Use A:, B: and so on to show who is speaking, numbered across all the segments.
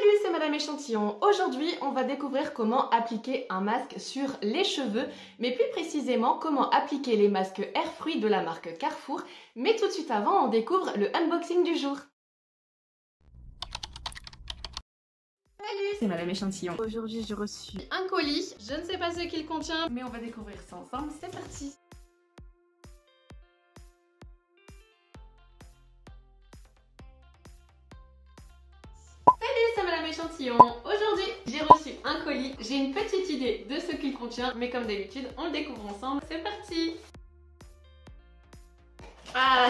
A: Salut, c'est Madame Échantillon. Aujourd'hui, on va découvrir comment appliquer un masque sur les cheveux, mais plus précisément comment appliquer les masques Airfree de la marque Carrefour. Mais tout de suite avant, on découvre le unboxing du jour. Salut, c'est Madame Échantillon. Aujourd'hui, j'ai reçu un colis. Je ne sais pas ce qu'il contient, mais on va découvrir ça ensemble. C'est parti. C'est Madame Échantillon. Aujourd'hui, j'ai reçu un colis. J'ai une petite idée de ce qu'il contient, mais comme d'habitude, on le découvre ensemble. C'est parti. Ah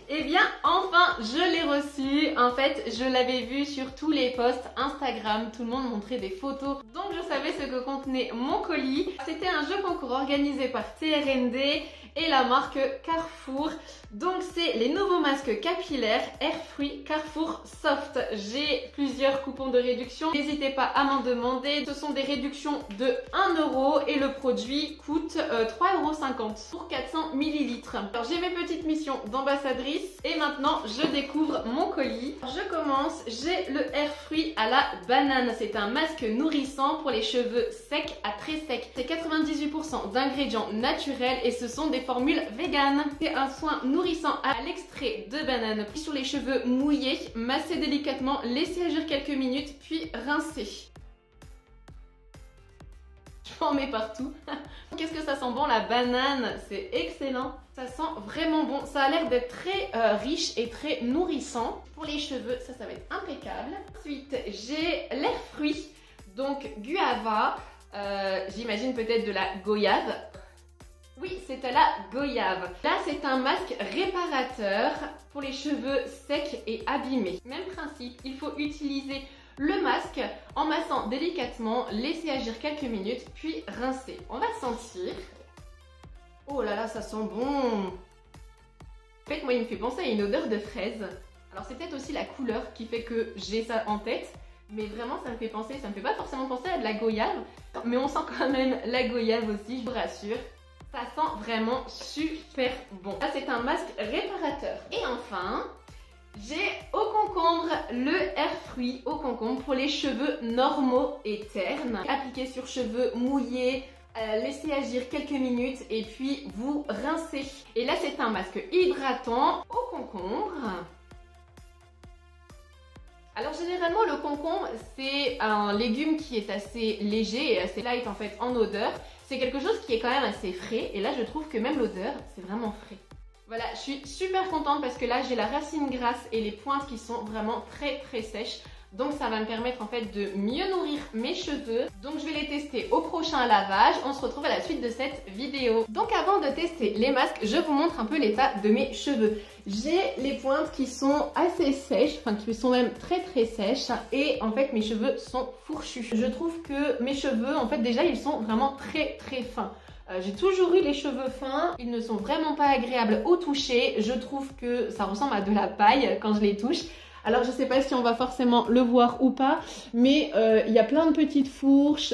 A: Eh bien, enfin, je l'ai reçu. En fait, je l'avais vu sur tous les posts Instagram. Tout le monde montrait des photos. Donc, je savais ce que contenait mon colis. C'était un jeu concours organisé par TRND et la marque Carrefour. Donc, c'est les nouveaux masques capillaires Airfree Carrefour Soft. J'ai plusieurs coupons de réduction. N'hésitez pas à m'en demander. Ce sont des réductions de 1 € et le produit coûte 3,50 € pour 400 ml. Alors, j'ai mes petites missions d'ambassadrice. Et maintenant, je découvre mon colis. Je commence, j'ai le Airfree à la banane. C'est un masque nourrissant pour les cheveux secs à très secs. C'est 98% d'ingrédients naturels et ce sont des formules véganes. C'est un soin nourrissant à l'extrait de banane. Sur les cheveux mouillés, masser délicatement, laisser agir quelques minutes, puis rincer. Je m'en mets partout. Qu'est-ce que ça sent bon la banane, c'est excellent. Ça sent vraiment bon. Ça a l'air d'être très riche et très nourrissant. Pour les cheveux, ça va être impeccable. Ensuite, j'ai l'Airfree, donc guava. J'imagine peut-être de la goyave. Oui, c'est à la goyave. Là, c'est un masque réparateur pour les cheveux secs et abîmés. Même principe, il faut utiliser le masque en massant délicatement, laisser agir quelques minutes, puis rincer. On va sentir. Oh là là, ça sent bon. En fait, moi, il me fait penser à une odeur de fraise. Alors, c'est peut-être aussi la couleur qui fait que j'ai ça en tête. Mais vraiment, ça me fait penser, ça me fait pas forcément penser à de la goyave. Mais on sent quand même la goyave aussi, je vous rassure. Ça sent vraiment super bon. Là, c'est un masque réparateur. Et enfin, j'ai au concombre le Airfree au concombre pour les cheveux normaux et ternes. Appliqué sur cheveux mouillés, laissez agir quelques minutes et puis vous rincez. Et là, c'est un masque hydratant au concombre. Alors généralement, le concombre, c'est un légume qui est assez léger et assez light en fait en odeur. C'est quelque chose qui est quand même assez frais et là, je trouve que même l'odeur, c'est vraiment frais. Voilà, je suis super contente parce que là, j'ai la racine grasse et les pointes qui sont vraiment très sèches. Donc ça va me permettre en fait de mieux nourrir mes cheveux. Donc je vais les tester au prochain lavage. On se retrouve à la suite de cette vidéo. Donc avant de tester les masques, je vous montre un peu l'état de mes cheveux. J'ai les pointes qui sont assez sèches, enfin qui sont même très sèches. Et en fait mes cheveux sont fourchus. Je trouve que mes cheveux, en fait déjà ils sont vraiment très fins. J'ai toujours eu les cheveux fins, ils ne sont vraiment pas agréables au toucher. Je trouve que ça ressemble à de la paille quand je les touche. Alors je sais pas si on va forcément le voir ou pas, mais il y a plein de petites fourches,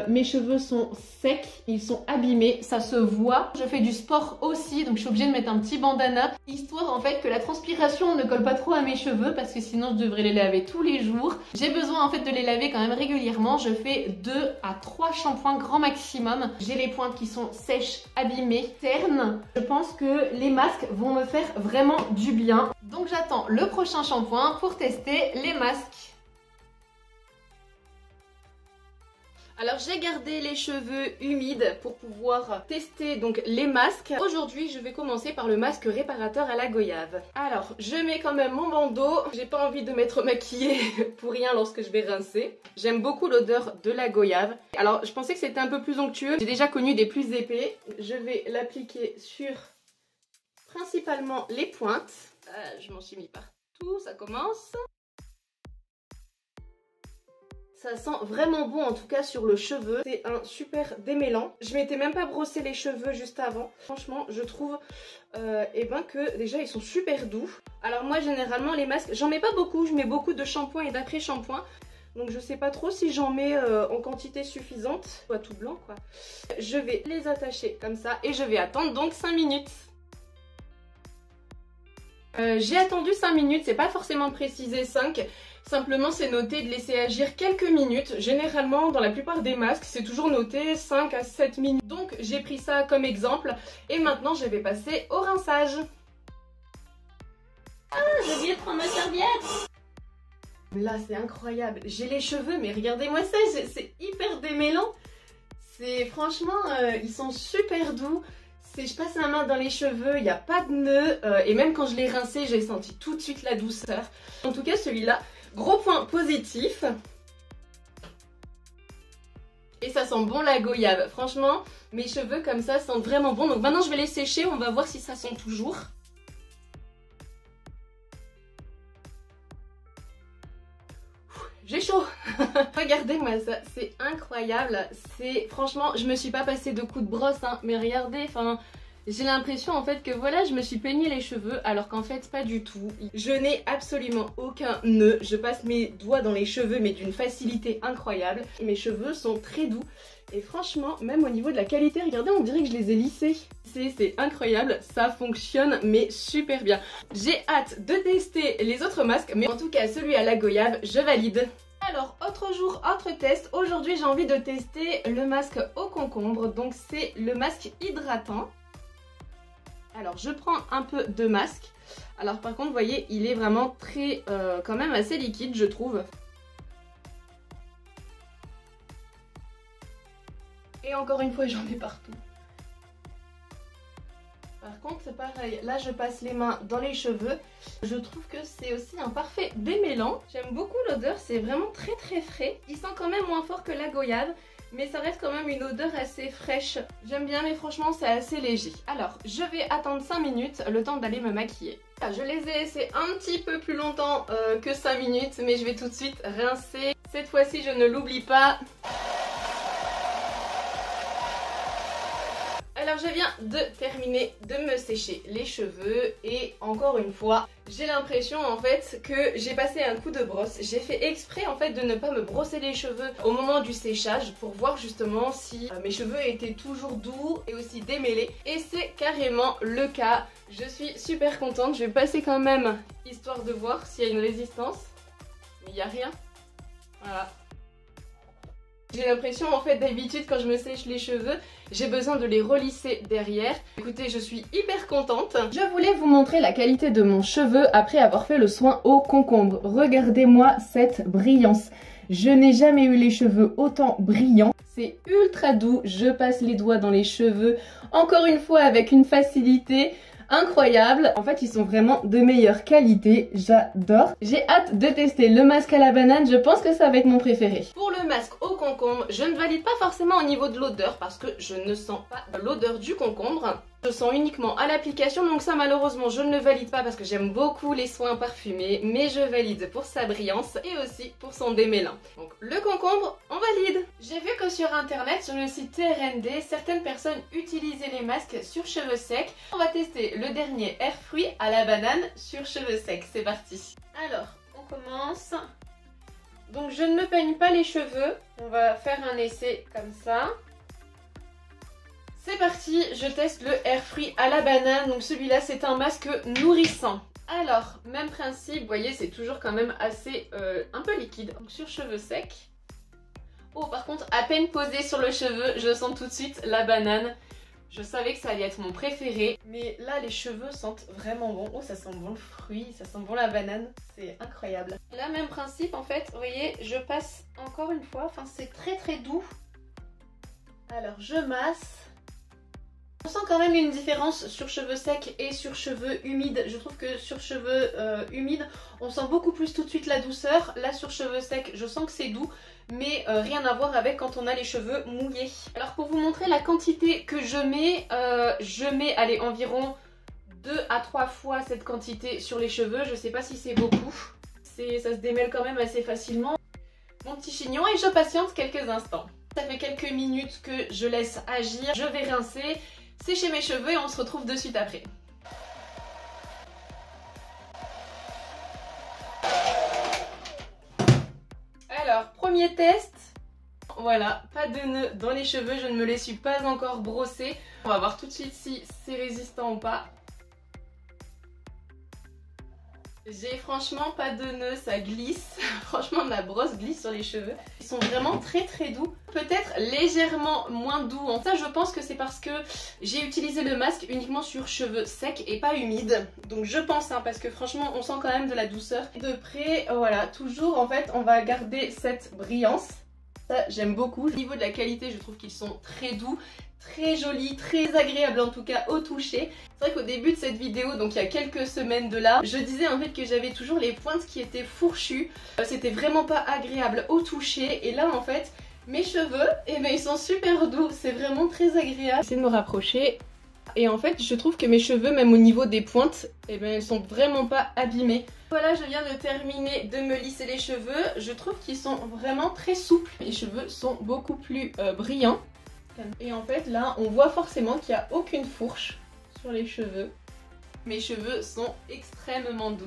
A: mes cheveux sont secs, ils sont abîmés, ça se voit. Je fais du sport aussi, donc je suis obligée de mettre un petit bandana, histoire en fait que la transpiration ne colle pas trop à mes cheveux, parce que sinon je devrais les laver tous les jours. J'ai besoin en fait de les laver quand même régulièrement, je fais 2 à 3 shampoings grand maximum. J'ai les pointes qui sont sèches, abîmées, ternes. Je pense que les masques vont me faire vraiment du bien. Donc j'attends le prochain shampoing pour tester les masques. Alors j'ai gardé les cheveux humides pour pouvoir tester donc les masques. Aujourd'hui je vais commencer par le masque réparateur à la goyave. Alors je mets quand même mon bandeau. J'ai pas envie de m'être maquillée pour rien lorsque je vais rincer. J'aime beaucoup l'odeur de la goyave. Alors je pensais que c'était un peu plus onctueux. J'ai déjà connu des plus épais. Je vais l'appliquer sur principalement les pointes. Je m'en suis mis partout, ça commence. Ça sent vraiment bon en tout cas sur le cheveu. C'est un super démêlant. Je m'étais même pas brossé les cheveux juste avant. Franchement, je trouve que déjà ils sont super doux. Alors moi généralement les masques, j'en mets pas beaucoup. Je mets beaucoup de shampoing et d'après-shampoing. Donc je sais pas trop si j'en mets en quantité suffisante. Pas tout blanc quoi. Je vais les attacher comme ça et je vais attendre donc 5 minutes. J'ai attendu 5 minutes, c'est pas forcément précisé 5.
B: Simplement c'est noté de laisser agir quelques minutes. Généralement dans la plupart des masques c'est toujours noté 5 à 7 minutes. Donc j'ai pris ça comme exemple et maintenant je vais passer au rinçage.
A: Ah, j'ai oublié de prendre ma serviette.
B: Là c'est incroyable, j'ai les cheveux mais regardez-moi ça, c'est hyper démêlant. C'est franchement, ils sont super doux. Je passe ma main dans les cheveux, il n'y a pas de nœud et même quand je l'ai rincé, j'ai senti tout de suite la douceur. En tout cas celui-là, gros point positif. Et ça sent bon la goyave. Franchement, mes cheveux comme ça sentent vraiment bon. Donc maintenant je vais les sécher, on va voir si ça sent toujours. J'ai chaud. Regardez-moi ça, c'est incroyable. C'est franchement, je me suis pas passé de coups de brosse, hein, mais regardez, enfin, j'ai l'impression en fait que voilà, je me suis peigné les cheveux, alors qu'en fait pas du tout. Je n'ai absolument aucun nœud. Je passe mes doigts dans les cheveux, mais d'une facilité incroyable. Mes cheveux sont très doux. Et franchement, même au niveau de la qualité, regardez, on dirait que je les ai lissés. C'est incroyable, ça fonctionne mais super bien. J'ai hâte de tester les autres masques, mais en tout cas celui à la goyave, je valide. Alors, autre jour, autre test. Aujourd'hui, j'ai envie de tester le masque au concombre. Donc c'est le masque hydratant. Alors, je prends un peu de masque. Alors par contre, vous voyez, il est vraiment très, quand même assez liquide, je trouve. Et encore une fois, j'en ai partout. Par contre, c'est pareil. Là, je passe les mains dans les cheveux. Je trouve que c'est aussi un parfait démêlant. J'aime beaucoup l'odeur. C'est vraiment très très frais. Il sent quand même moins fort que la goyave. Mais ça reste quand même une odeur assez fraîche. J'aime bien, mais franchement, c'est assez léger. Alors, je vais attendre 5 minutes, le temps d'aller me maquiller. Je les ai laissés un petit peu plus longtemps que 5 minutes. Mais je vais tout de suite rincer. Cette fois-ci, je ne l'oublie pas. Alors je viens de terminer de me sécher les cheveux et encore une fois j'ai l'impression en fait que j'ai passé un coup de brosse. J'ai fait exprès en fait de ne pas me brosser les cheveux au moment du séchage pour voir justement si mes cheveux étaient toujours doux et aussi démêlés, et c'est carrément le cas. Je suis super contente, je vais passer quand même histoire de voir s'il y a une résistance, mais il n'y a rien. Voilà. J'ai l'impression en fait d'habitude quand je me sèche les cheveux, j'ai besoin de les relisser derrière. Écoutez, je suis hyper contente. Je voulais vous montrer la qualité de mon cheveu après avoir fait le soin au concombre. Regardez-moi cette brillance. Je n'ai jamais eu les cheveux autant brillants. C'est ultra doux, je passe les doigts dans les cheveux, encore une fois avec une facilité incroyable. En fait, ils sont vraiment de meilleure qualité, j'adore. J'ai hâte de tester le masque à la banane, je pense que ça va être mon préféré. Pour le masque au concombre, je ne valide pas forcément au niveau de l'odeur parce que je ne sens pas l'odeur du concombre. Je sens uniquement à l'application, donc ça malheureusement je ne le valide pas parce que j'aime beaucoup les soins parfumés, mais je valide pour sa brillance et aussi pour son démêlant. Donc le concombre, on valide. J'ai vu que sur internet, sur le site TRND, certaines personnes utilisaient les masques sur cheveux secs. On va tester le dernier air fruit à la banane sur cheveux secs, c'est parti. Alors, on commence. Donc je ne me peigne pas les cheveux, on va faire un essai comme ça. C'est parti, je teste le air fruit à la banane. Donc celui-là, c'est un masque nourrissant. Alors, même principe, vous voyez, c'est toujours quand même assez un peu liquide. Donc sur cheveux secs. Oh, par contre, à peine posé sur le cheveu, je sens tout de suite la banane. Je savais que ça allait être mon préféré. Mais là, les cheveux sentent vraiment bon. Oh, ça sent bon le fruit, ça sent bon la banane. C'est incroyable. Là, même principe, en fait, vous voyez, je passe encore une fois. Enfin, c'est très très doux. Alors, je masse. On sent quand même une différence sur cheveux secs et sur cheveux humides. Je trouve que sur cheveux humides, on sent beaucoup plus tout de suite la douceur. Là sur cheveux secs, je sens que c'est doux, mais rien à voir avec quand on a les cheveux mouillés. Alors pour vous montrer la quantité que je mets allez, environ 2 à 3 fois cette quantité sur les cheveux. Je sais pas si c'est beaucoup. Ça se démêle quand même assez facilement. Mon petit chignon, et je patiente quelques instants. Ça fait quelques minutes que je laisse agir. Je vais rincer, sécher mes cheveux et on se retrouve de suite après. Alors, premier test. Voilà, pas de nœuds dans les cheveux, je ne me les suis pas encore brossés. On va voir tout de suite si c'est résistant ou pas. J'ai franchement pas de nœud, ça glisse. Franchement ma brosse glisse sur les cheveux. Ils sont vraiment très très doux. Peut-être légèrement moins doux. Ça je pense que c'est parce que j'ai utilisé le masque uniquement sur cheveux secs et pas humides. Donc je pense parce que franchement on sent quand même de la douceur. De près, voilà, toujours en fait on va garder cette brillance. Ça j'aime beaucoup. Au niveau de la qualité je trouve qu'ils sont très doux. Très joli, très agréable en tout cas au toucher. C'est vrai qu'au début de cette vidéo, donc il y a quelques semaines de là, je disais en fait que j'avais toujours les pointes qui étaient fourchues. C'était vraiment pas agréable au toucher et là en fait mes cheveux, eh ben, ils sont super doux, c'est vraiment très agréable. J'essaie de me rapprocher et en fait je trouve que mes cheveux même au niveau des pointes, eh ben, elles sont vraiment pas abîmées. Voilà, je viens de terminer de me lisser les cheveux. Je trouve qu'ils sont vraiment très souples. Les cheveux sont beaucoup plus brillants. Et en fait là on voit forcément qu'il n'y a aucune fourche sur les cheveux. Mes cheveux sont extrêmement doux.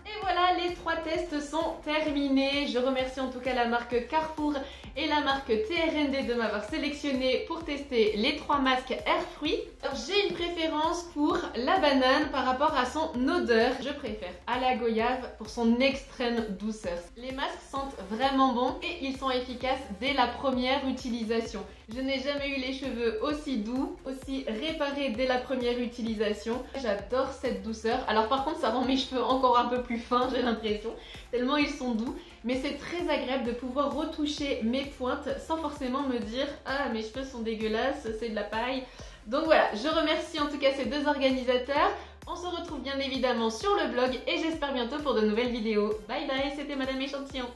B: Et voilà, les 3 tests sont terminés. Je remercie en tout cas la marque Carrefour et la marque TRND de m'avoir sélectionné pour tester les 3 masques Air Fruits. Alors j'ai une préférence pour la banane par rapport à son odeur. Je préfère à la goyave pour son extrême douceur. Les masques sentent vraiment bon et ils sont efficaces dès la première utilisation. Je n'ai jamais eu les cheveux aussi doux, aussi réparés dès la première utilisation. J'adore cette douceur. Alors par contre ça rend mes cheveux encore un peu plus fins, j'ai l'impression, tellement ils sont doux. Mais c'est très agréable de pouvoir retoucher mes pointes sans forcément me dire « Ah, mes cheveux sont dégueulasses, c'est de la paille ». Donc voilà, je remercie en tout cas ces 2 organisateurs. On se retrouve bien évidemment sur le blog et j'espère bientôt pour de nouvelles vidéos. Bye bye, c'était Madame Échantillon.